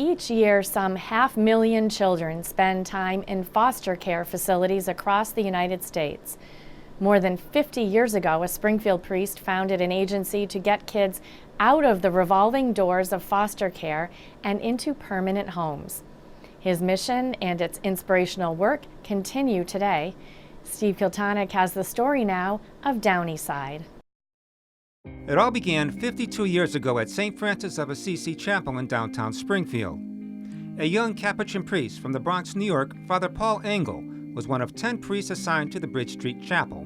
Each year, some 500,000 children spend time in foster care facilities across the United States. More than 50 years ago, a Springfield priest founded an agency to get kids out of the revolving doors of foster care and into permanent homes. His mission and its inspirational work continue today. Steve Kiltonick has the story now of Downey side. It all began 52 years ago at St. Francis of Assisi Chapel in downtown Springfield. A young Capuchin priest from the Bronx, New York, Father Paul Engel, was one of 10 priests assigned to the Bridge Street Chapel.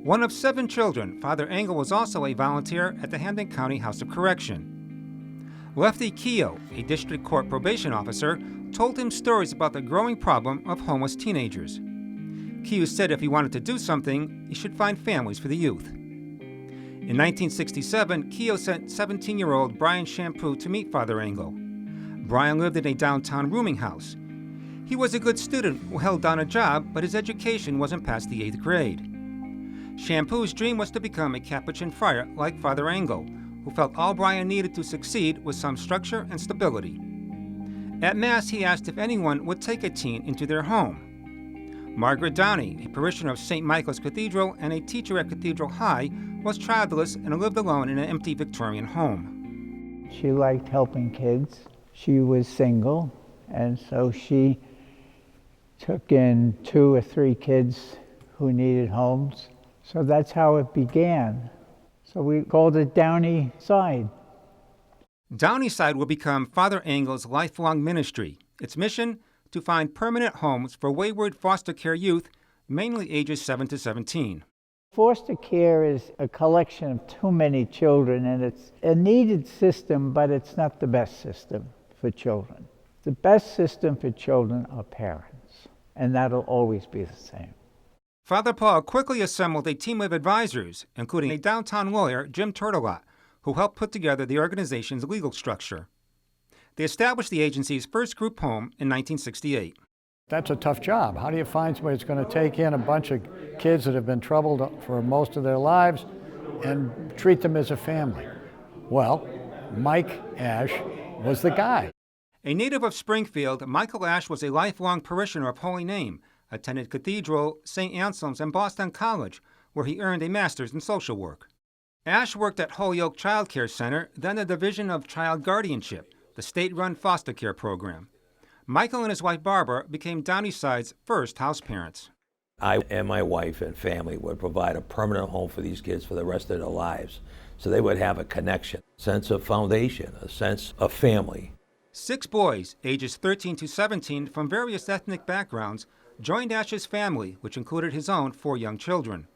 One of 7 children, Father Engel was also a volunteer at the Hampden County House of Correction. Lefty Keogh, a district court probation officer, told him stories about the growing problem of homeless teenagers. Keogh said if he wanted to do something, he should find families for the youth. In 1967, Keogh sent 17-year-old Brian Shampoo to meet Father Engel. Brian lived in a downtown rooming house. He was a good student who held down a job, but his education wasn't past the 8th grade. Shampoo's dream was to become a Capuchin friar like Father Engel, who felt all Brian needed to succeed was some structure and stability. At Mass, he asked if anyone would take a teen into their home. Margaret Downey, a parishioner of St. Michael's Cathedral and a teacher at Cathedral High, was childless and lived alone in an empty Victorian home. She liked helping kids. She was single, and so she took in 2 or 3 kids who needed homes. So that's how it began. So we called it Downey Side. Downey Side will become Father Engel's lifelong ministry. Its mission? To find permanent homes for wayward foster care youth, mainly ages 7 to 17. Foster care is a collection of too many children, and it's a needed system, but it's not the best system for children. The best system for children are parents, and that'll always be the same. Father Paul quickly assembled a team of advisors, including a downtown lawyer, Jim Turtelot, who helped put together the organization's legal structure. They established the agency's first group home in 1968. That's a tough job. How do you find somebody that's going to take in a bunch of kids that have been troubled for most of their lives and treat them as a family? Well, Mike Ash was the guy. A native of Springfield, Michael Ash was a lifelong parishioner of Holy Name, attended Cathedral, St. Anselm's, and Boston College, where he earned a master's in social work. Ash worked at Holyoke Child Care Center, then the Division of Child Guardianship, the state-run foster care program. Michael and his wife Barbara became Downey Side's first house parents. I and my wife and family would provide a permanent home for these kids for the rest of their lives, so they would have a connection, sense of foundation, a sense of family. 6 boys, ages 13 to 17, from various ethnic backgrounds, joined Ash's family, which included his own 4 young children.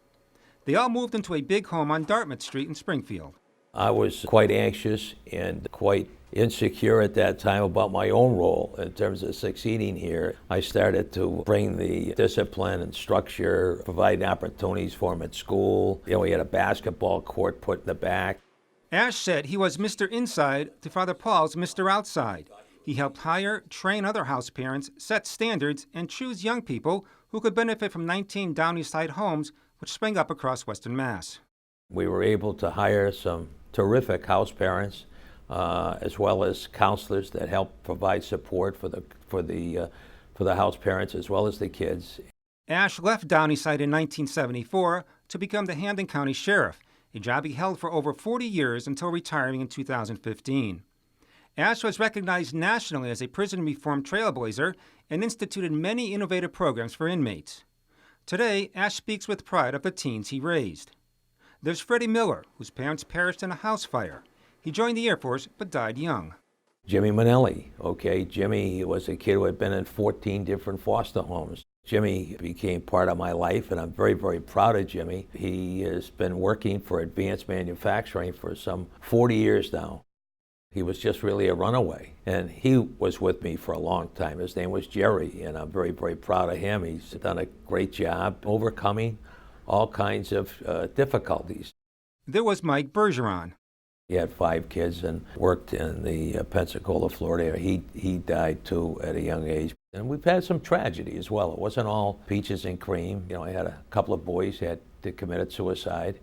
They all moved into a big home on Dartmouth Street in Springfield. I was quite anxious and quite insecure at that time about my own role in terms of succeeding here. I started to bring the discipline and structure, provide opportunities for them at school. We had a basketball court put in the back. Ash said he was Mr. Inside to Father Paul's Mr. Outside. He helped hire, train other house parents, set standards, and choose young people who could benefit from 19 Downey Side homes which sprang up across Western Mass. We were able to hire some terrific house parents, as well as counselors that help provide support for the house parents as well as the kids. Ash left Downey Side in 1974 to become the Hampden County Sheriff, a job he held for over 40 years until retiring in 2015. Ash was recognized nationally as a prison reform trailblazer and instituted many innovative programs for inmates. Today, Ash speaks with pride of the teens he raised. There's Freddie Miller, whose parents perished in a house fire. He joined the Air Force but died young. Jimmy Manelli, Jimmy was a kid who had been in 14 different foster homes. Jimmy became part of my life, and I'm very, very proud of Jimmy. He has been working for advanced manufacturing for some 40 years now. He was just really a runaway, and he was with me for a long time. His name was Jerry, and I'm very, very proud of him. He's done a great job overcoming all kinds of difficulties. There was Mike Bergeron. He had 5 kids and worked in the Pensacola, Florida area. He died too at a young age. And we've had some tragedy as well. It wasn't all peaches and cream. I had a couple of boys that committed suicide.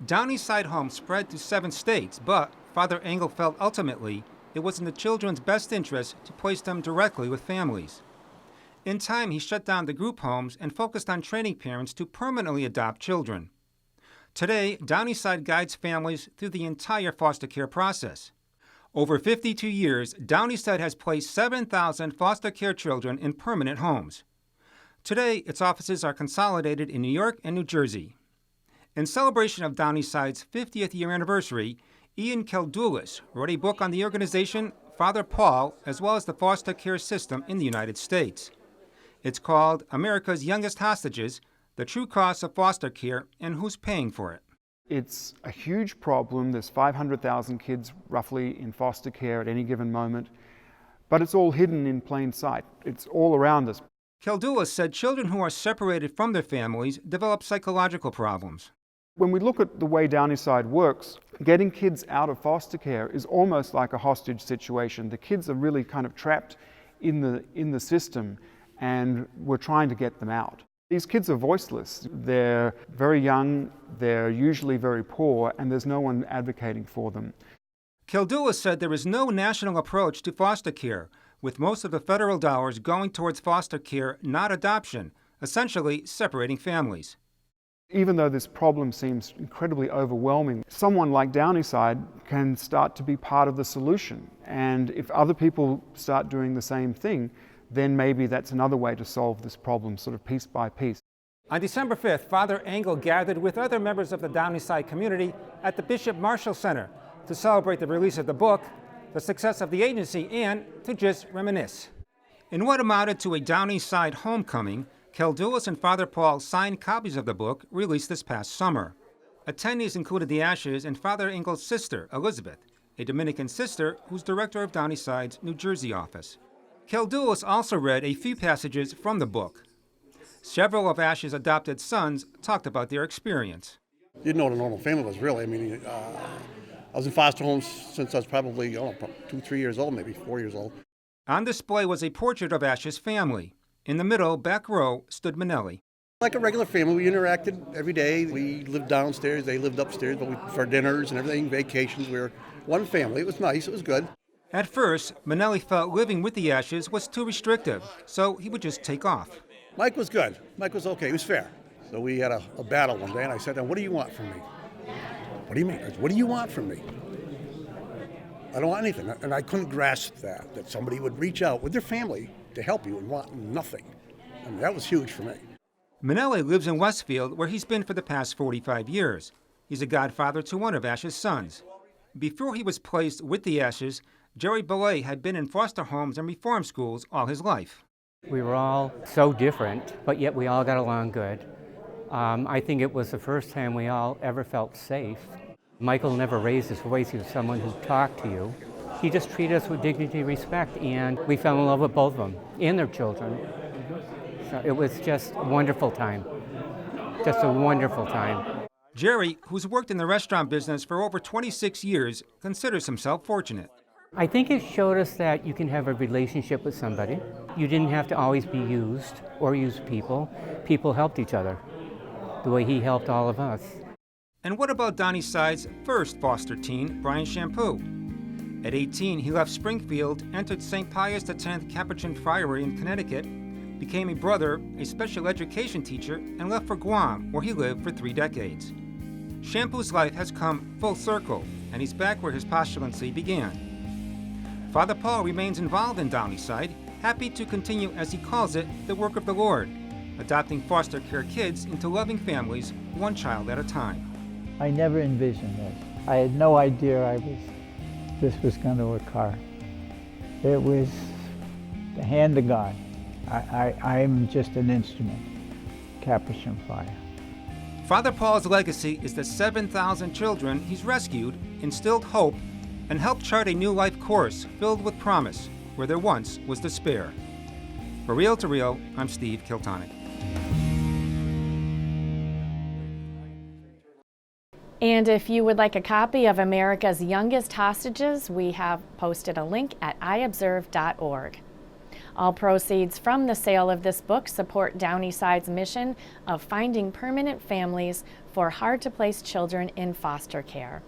Downey Side homes spread to 7 states, but Father Engel felt ultimately it was in the children's best interest to place them directly with families. In time, he shut down the group homes and focused on training parents to permanently adopt children. Today, Downeyside guides families through the entire foster care process. Over 52 years, Downeyside has placed 7,000 foster care children in permanent homes. Today, its offices are consolidated in New York and New Jersey. In celebration of Downeyside's 50th year anniversary, Ian Keldoulis wrote a book on the organization, Father Paul, as well as the foster care system in the United States. It's called America's Youngest Hostages, The True Cost of Foster Care and Who's Paying for It. It's a huge problem. There's 500,000 kids roughly in foster care at any given moment, but it's all hidden in plain sight. It's all around us. Keldoulis said children who are separated from their families develop psychological problems. When we look at the way Downeyside works, getting kids out of foster care is almost like a hostage situation. The kids are really kind of trapped in the system, and we're trying to get them out. These kids are voiceless. They're very young, they're usually very poor, and there's no one advocating for them. Keldoulis said there is no national approach to foster care, with most of the federal dollars going towards foster care, not adoption, essentially separating families. Even though this problem seems incredibly overwhelming, someone like Downeyside can start to be part of the solution. And if other people start doing the same thing, then maybe that's another way to solve this problem, sort of piece by piece. On December 5th, Father Engel gathered with other members of the Downeyside community at the Bishop Marshall Center to celebrate the release of the book, the success of the agency, and to just reminisce. In what amounted to a Downeyside homecoming, Keldoulis and Father Paul signed copies of the book released this past summer. Attendees included the Ashes and Father Engel's sister, Elizabeth, a Dominican sister who's director of Downeyside's New Jersey office. Keldoulis also read a few passages from the book. Several of Ash's adopted sons talked about their experience. Didn't know what a normal family was, really. I mean, I was in foster homes since I was probably 2, 3 years old, maybe 4 years old. On display was a portrait of Ash's family. In the middle, back row, stood Manelli. Like a regular family, we interacted every day. We lived downstairs, they lived upstairs, but for dinners and everything, vacations, we were one family. It was nice, it was good. At first, Manelli felt living with the Ashes was too restrictive, so he would just take off. Mike was good. Mike was okay. He was fair. So we had a battle one day, and I said, "Now, what do you want from me?" "What do you mean?" I said, "What do you want from me?" "I don't want anything." And I couldn't grasp that somebody would reach out with their family to help you and want nothing. I mean, that was huge for me. Manelli lives in Westfield, where he's been for the past 45 years. He's a godfather to one of Ash's sons. Before he was placed with the Ashes, Jerry Belay had been in foster homes and reform schools all his life. We were all so different, but yet we all got along good. I think it was the first time we all ever felt safe. Michael never raised his voice. He was someone who talked to you. He just treated us with dignity, respect, and we fell in love with both of them and their children. So it was just a wonderful time. Just a wonderful time. Jerry, who's worked in the restaurant business for over 26 years, considers himself fortunate. I think it showed us that you can have a relationship with somebody. You didn't have to always be used or use people. People helped each other the way he helped all of us. And what about Downeyside's first foster teen, Brian Shampoo? At 18, he left Springfield, entered St. Pius X Capuchin Friary in Connecticut, became a brother, a special education teacher, and left for Guam, where he lived for 3 decades. Shampoo's life has come full circle, and he's back where his postulancy began. Father Paul remains involved in Downeyside, happy to continue, as he calls it, the work of the Lord, adopting foster care kids into loving families, one child at a time. I never envisioned this. I had no idea this was going to occur. It was the hand of God. I'm just an instrument, Capuchin Friar. Father Paul's legacy is the 7,000 children he's rescued, instilled hope, and helped chart a new life course filled with promise where there once was despair. For Real to Real, I'm Steve Kiltonic. And if you would like a copy of America's Youngest Hostages, we have posted a link at iobserve.org. All proceeds from the sale of this book support Downeyside's mission of finding permanent families for hard-to-place children in foster care.